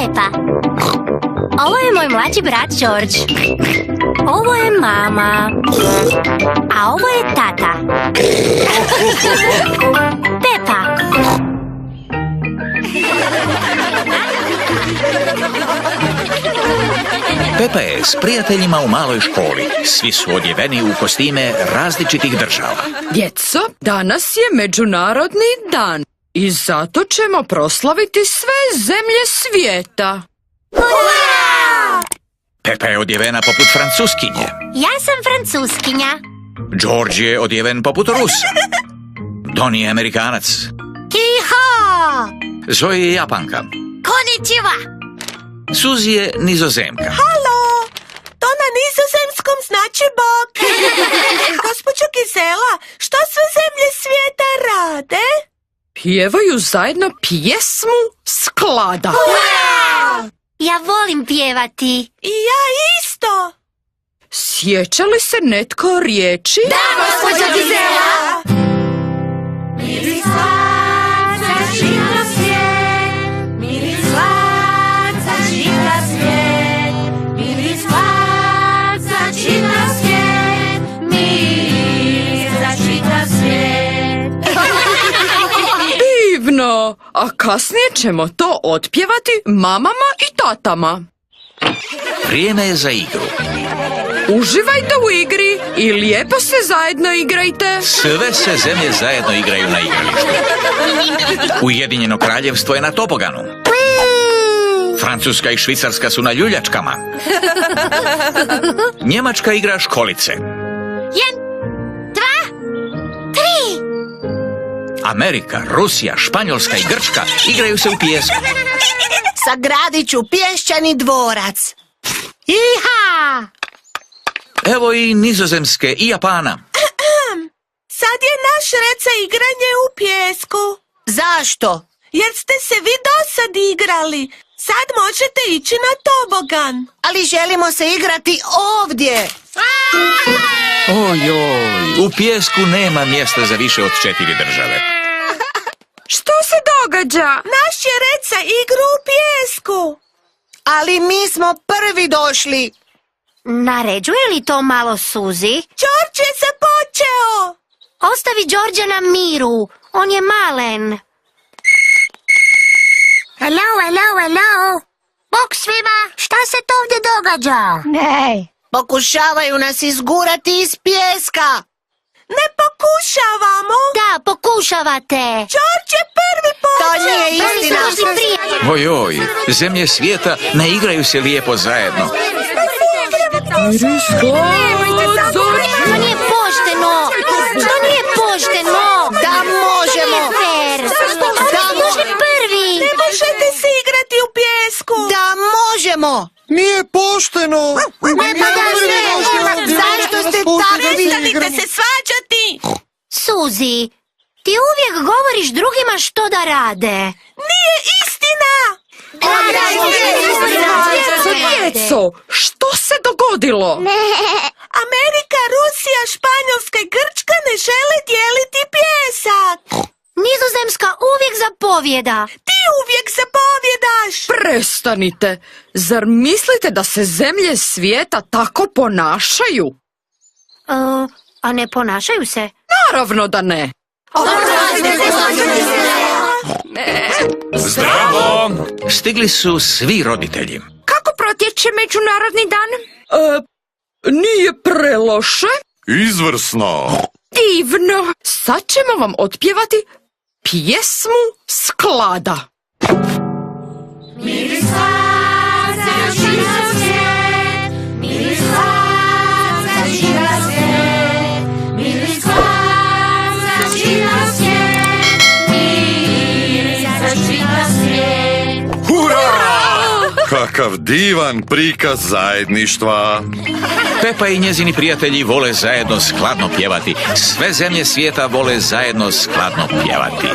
Pepa. Ovo je moj mlađi brat George. Ovo je mama. A ovo je tata. Pepa. Pepa je s prijateljima u maloj školi. Svi su odjeveni u kostime različitih država. Djeco, danas je Međunarodni dan i zato ćemo proslaviti sve zemlje svijeta. Pepa je odjevena poput Francuskinje. Ja sam Francuskinja. George je odjeven poput Rusa. Donnie je Amerikanac. Kiho! Zoe je Japanka. Konnichiwa! Suzy je Nizozemka. Halo! To na nizozemskom znači Bog. Gospođo Gizela, što sve zemlje svijeta rade? Pjevaju zajedno pjesmu Sklada. Ja volim pjevati. I ja isto. Sjeća li se netko riječi? Da, gospođo Gizela! Miris sladca čita svijet, miris sladca čita svijet, miris sladca čita svijet, miris čita svijet. Divno! A kasnije ćemo to otpjevati mamama i tatama. Vrijeme je za igru. Uživajte u igri i lijepo se zajedno igrajte. Sve se zemlje zajedno igraju na igralištu. Ujedinjeno kraljevstvo je na toboganu. Francuska i Švicarska su na ljuljačkama. Njemačka igra školice. 1, 2, 3. Amerika, Rusija, Španjolska i Grčka igraju se u pijesku. Sagradit ću pješčani dvorac. Iha! Evo i Nizozemske i Japana. Sad je naš red za igranje u pijesku. Zašto? Jer ste se vi dosad igrali. Sad možete ići na tobogan. Ali želimo se igrati ovdje. Ojoj, u pijesku nema mjesta za više od 4 države. Što se događa? Naš je red za igru u pijesku. Ali mi smo prvi došli. Naređuje li to malo Suzy? George je započeo. Ostavi Georgea na miru. On je malen. Hello, hello, hello. Bok svima, šta se to ovdje događa? Ne. Pokušavaju nas izgurati iz pijeska. Ne pokušavamo. Da, pokušavate. George je prvi počeo. To nije istina. Ojoj, zemlje svijeta ne igraju se lijepo zajedno. To nije pošteno. To nije pošteno. Da možemo. Da može prvi. Ne možete se igrati u pijesku. Da možemo. Nije pošteno! Zašto ste takvi? Prestanite se svađati. Suzy, ti uvijek govoriš drugima što da rade. Nije istina. Djeco, što se dogodilo? Amerika, Rusija, Španjolska i Grčka ne žele dijeliti pijesak. Nizozemska uvijek zapovjeda. Ti uvijek zapovjedaš. Prestanite. Zar mislite da se zemlje svijeta tako ponašaju? A ne ponašaju se? Naravno da ne. Zdravo! Stigli su svi roditelji. Kako protječe Međunarodni dan? Nije preloše. Izvrsno! Divno. Sad ćemo vam otpjevati pjesmu Sklada. Miris sladca čita svijet, miris sladca čita svijet, miris sladca čita svijet, miris čita svijet. Hurra! Kakav divan prikaz zajedništva! Pepa i njezini prijatelji vole zajedno skladno pjevati. Sve zemlje svijeta vole zajedno skladno pjevati.